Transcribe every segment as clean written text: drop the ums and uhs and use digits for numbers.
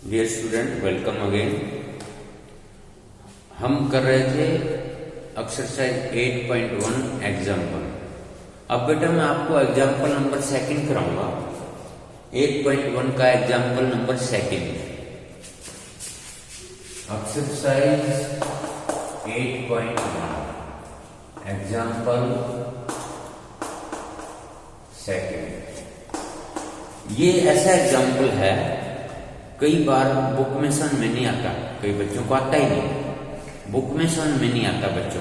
Dear student, welcome again. हम कर रहे थे एक्सरसाइज 8.1 एग्जाम्पल। अब बेटा मैं आपको एग्जाम्पल नंबर सेकंड कराऊंगा। 8.1 का example number second, exercise 8.1 example second. ये ऐसा एग्जाम्पल है, कई बार बुक में समझ में नहीं आता, कई बच्चों को आता ही नहीं, बुक में समझ में नहीं आता बच्चों।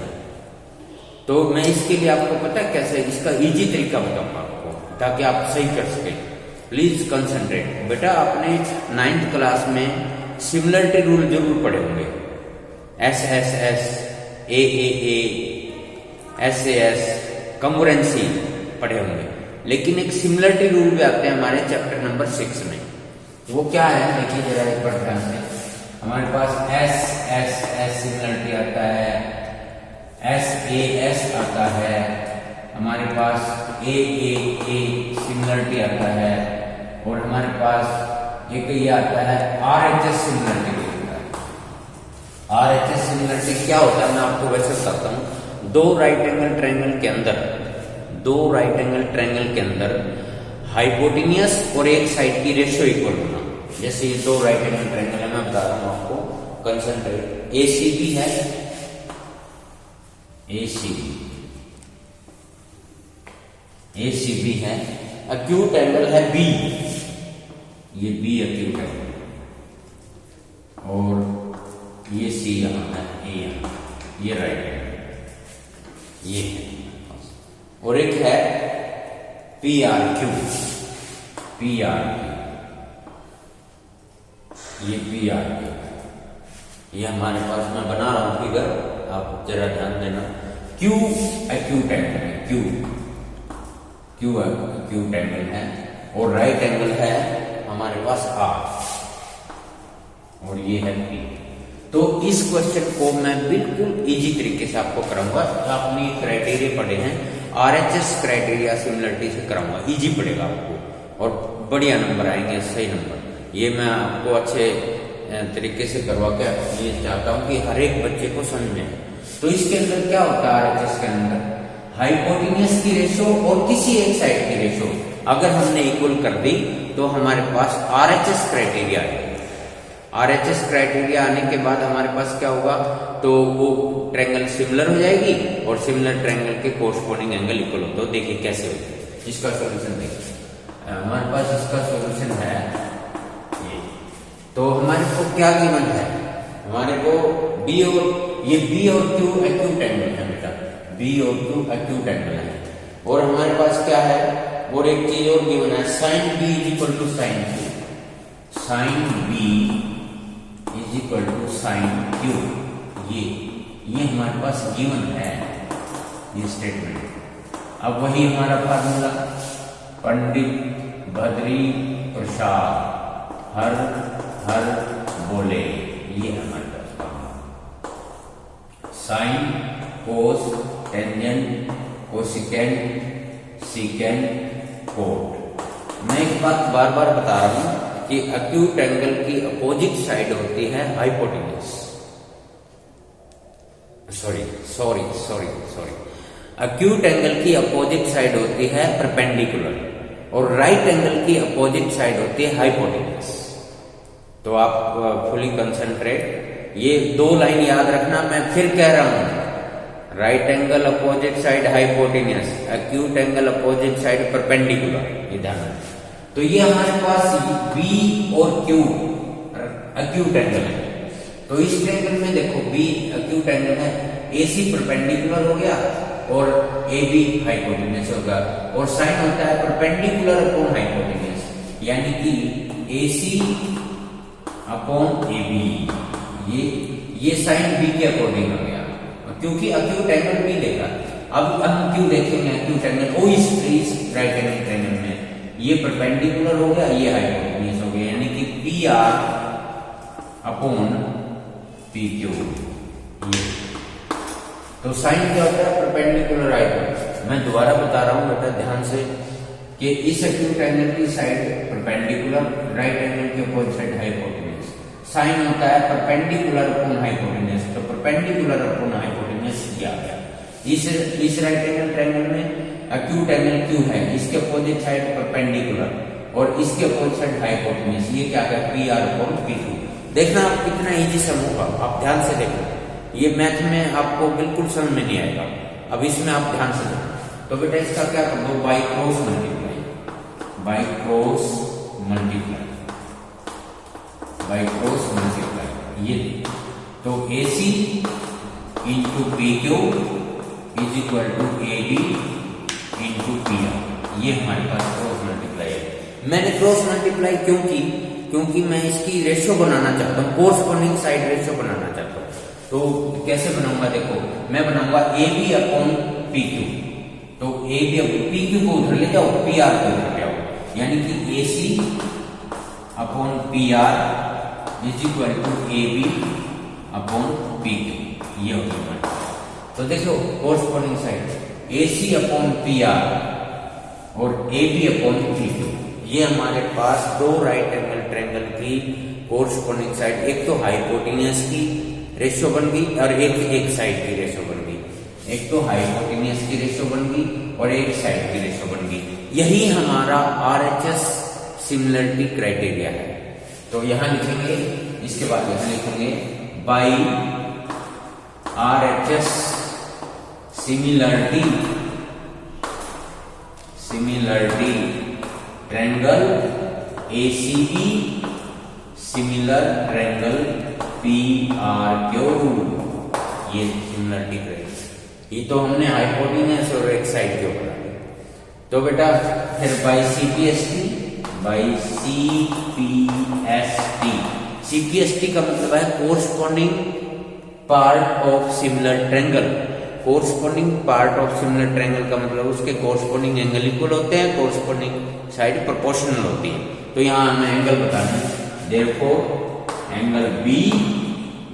तो मैं इसके लिए आपको पता है कैसे, इसका इजी तरीका बताऊंगा आपको ताकि आप सही कर सके। Please concentrate. बेटा आपने 9th क्लास में सिमिलरिटी रूल जरूर पढ़े होंगे। S S S, A S S, congruency पढ़े होंगे। लेकिन एक सिमिलरिटी रूल भी आते हैं हमारे चैप्टर नंबर 6 में। वो क्या है देखिए जरा एक बार ध्यान से। हमारे पास एस एस एस सिमिलरिटी आता है, एस ए आता है, हमारे पास ए सिमिलरिटी आता है, और हमारे पास एक ये आता है आर एच एस सिमिलरिटी होता है। आर एच एस सिमिलरिटी क्या होता है मैं आपको वैसे बताता हूँ। दो राइट एंगल ट्रायंगल के अंदर हाइपोटेनियस और एक साइड की रेशियो इक्वल होना। जैसे ये दो राइट एंगल ट्रायंगल है, मैं बता रहा हूं आपको, कंसंट्रेट। एसीबी है, एसीबी है, एक्यूट एंगल है बी, ये बी एक्यूट एंगल, और ये सी यहां है, ए यहां, ये राइट एंगल, ये है। और एक है पी आर क्यू, ये पी आर क्यू, ये हमारे पास मैं बना रहा हूं फिगर, आप जरा ध्यान देना। क्यू एक्यूट एंगल है, क्यू एक्यूट एंगल है, और राइट एंगल है हमारे पास आर, और ये है पी। तो इस क्वेश्चन को मैं बिल्कुल इजी तरीके से आपको कराऊंगा। आपने ये क्राइटेरिया पढ़े हैं, आरएचएस क्राइटेरिया सिमिलरिटी से कराऊंगा, इजी पड़ेगा आपको और बढ़िया नंबर आएंगे, सही नंबर। ये मैं आपको अच्छे तरीके से करवा के ये चाहता हूं कि हर एक बच्चे को समझ में। तो इसके अंदर क्या होता है, आरएचएस के अंदर हाइपोटेनियस की रेशो और किसी एक साइड की रेशो अगर हमने इक्वल कर दी तो हमारे पास आरएचएस क्राइटेरिया है। आरएचएस क्राइटेरिया आने के बाद हमारे पास क्या होगा, तो वो ट्रायंगल सिमिलर हो जाएगी और सिमिलर ट्रायंगल के कोरस्पोंडिंग एंगल इक्वल होते हो। देखिए कैसे होते हैं, इसका सॉल्यूशन देखिए। हमारे पास इसका सॉल्यूशन है ये। तो हमारे को क्या गिवन है, हमारे को बी और ये बी और क्यू एक्यूट एंगल है बेटा, बी और क्यू एक्यूट एंगल है। और हमारे पास क्या है, और एक चीज और गिवन है, sine B is equal to sine Q, sine B is equal to sine Q. ये हमारे पास गिवन है, ये स्टेटमेंट। अब वही हमारा फार्मूला, पंडित बद्री प्रसाद हर हर बोले, ये हमारे पास फार्मूला। साइन, कोस, टेंजेंट, कोसिकेंट, सीकेंट, कोट। मैं एक बात बार बार बता रहा हूं कि एक्यूट एंगल की अपोजिट साइड होती है हाइपोटेन्यूज, सॉरी, एक्यूट एंगल की अपोजिट साइड होती है परपेंडिकुलर, और राइट एंगल की अपोजिट साइड होती है हाइपोटेन्यूज। तो आप फुली कंसंट्रेट, ये दो लाइन याद रखना, मैं फिर कह रहा हूं, right angle opposite side hypotenuse, acute angle opposite side perpendicular, ये ध्यान रखना। तो ये हमारे पास बी और क्यू एक्यूट एंगल है। तो इस ट्रायंगल में देखो बी एक्यूट एंगल है, एसी परपेंडिकुलर हो गया और एबी हाइपोटेन्यूज होगा, और साइन होता है परपेंडिकुलर अपॉन हाइपोटेन्यूज, यानी कि एसी अपॉन एबी। ये साइन बी के अकॉर्डिंग हो गया, क्योंकि एक्यूट एंगल बी देखा। अब हम क्यों देखेंगे, एक्यूट एंगल ओ इस राइट एंगल ट्रायंगल में ये परपेंडिकुलर हो गया, ये हाइपोटेन्यूज हो गया, यानी कि P R upon P Q. तो साइन क्या होता है, परपेंडिकुलर हाइपोटेन्यूज। मैं दोबारा बता रहा हूं बेटा ध्यान से, कि इस एक्यूट एंगल की साइड परपेंडिकुलर, राइट एंगल के अपोजिट साइड हाइपोटेन्यूज। साइन होता है परपेंडिकुलर अपॉन हाइपोटेन्यूज, तो परपेंडिकुलर अपॉन हाइपोटेन्यूज किया गया। इस राइट एंगल ट्रायंगल में एक्यूट एंगल क्यू है, इसके अपोजिट साइड परपेंडिकुलर और इसके अपोजिट साइड हाइपोटेन्यूज, ये क्या है P R upon P Q. देखना आप कितना इजी सम होगा, आप ध्यान से देखो, ये मैथ में आपको बिल्कुल समझ में नहीं आएगा। अब इसमें आप ध्यान से देखो, तो बेटा इसका क्या कर दो, by cross multiply, by cross multiply, by cross multiply, ये तो A C into P Q is equal to A B into P R, ये हमारे पास क्रॉस मल्टीप्लाई है। मैंने क्रॉस मल्टीप्लाई क्यों की, क्योंकि मैं इसकी रेशियो बनाना चाहता हूँ, कोरस्पोंडिंग साइड रेशियो बनाना चाहता हूँ। तो कैसे बनाऊंगा, देखो मैं बनाऊंगा A B upon P Q, तो ए बी पी क्यू को उधर ले जाओ, पी आर को उधर ले आओ, यानी कि A C upon P R is equal to A B upon P Q, ये होगी हमारे। तो देखो corresponding side A C upon P R और A B upon P Q, ये हमारे पास दो राइट एंगल ट्रायंगल की कोरस्पोंडिंग साइड, एक तो हाइपोटेन्यूज की रेशियो बन गई और एक साइड की रेशियो बन गई, एक तो हाइपोटेन्यूज की रेशियो बन गई और एक साइड की रेशियो बन गई। यही हमारा आरएचएस सिमिलरिटी क्राइटेरिया है। तो यहां लिखेंगे, इसके बाद यहां लिखेंगे by RHS similarity triangle ACB similar triangle P R Q, ये सिमिलरिटी क्राइटेरिया। ये तो हमने हाइपोटेन्यूज और एक साइड क्यों बना दिया। तो बेटा फिर by CPST, by CPST, CPST का मतलब है corresponding part of similar triangle. Corresponding part of similar triangle का मतलब उसके कोरस्पोंडिंग एंगल इक्वल होते हैं, कोरस्पोंडिंग साइड प्रोपोर्शनल होती है। तो यहाँ हमें एंगल बताना है, therefore angle B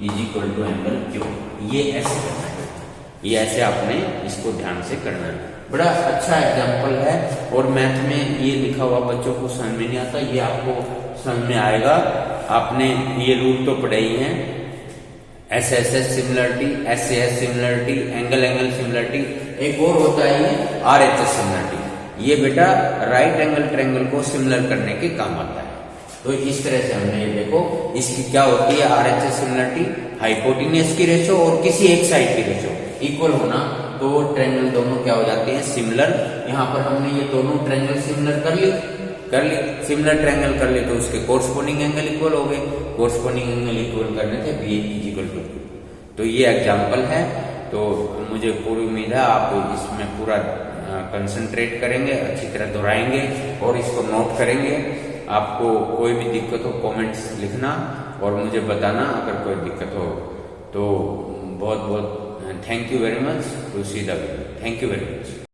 is equal to angle Q, ये ऐसे करना है, ये ऐसे आपने इसको ध्यान से करना है। बड़ा अच्छा एग्जाम्पल है और मैथ में ये लिखा हुआ बच्चों को समझ में नहीं आता, ये आपको समझ में आएगा। आपने ये रूल तो पढ़े ही हैं, S S S similarity, S A S similarity, angle angle similarity, एक और होता है ये आर एच एस सिमिलरिटी। ये बेटा राइट एंगल ट्रायंगल को सिमिलर करने के काम आता है। तो इस तरह से हमने ये देखो, इसकी क्या होती है R H S similarity, hypotenuse की रेशियो और किसी एक साइड की रेशियो इक्वल होना, तो ट्रायंगल दोनों क्या हो जाते हैं सिमिलर। यहाँ पर हमने ये दोनों ट्रायंगल सिमिलर कर ली, सिमिलर ट्रायंगल कर ले तो उसके कोरस्पोंडिंग एंगल इक्वल हो गए, कोरस्पोंडिंग एंगल इक्वल करने थे बी इज इक्वल टू। तो ये एग्जांपल है। तो मुझे पूरी उम्मीद है आप इसमें पूरा कंसंट्रेट करेंगे, अच्छी तरह दोहराएंगे और इसको नोट करेंगे। आपको कोई भी दिक्कत हो कमेंट्स लिखना और मुझे बताना अगर कोई दिक्कत हो। तो बहुत बहुत thank you very much to see the video, thank you very much.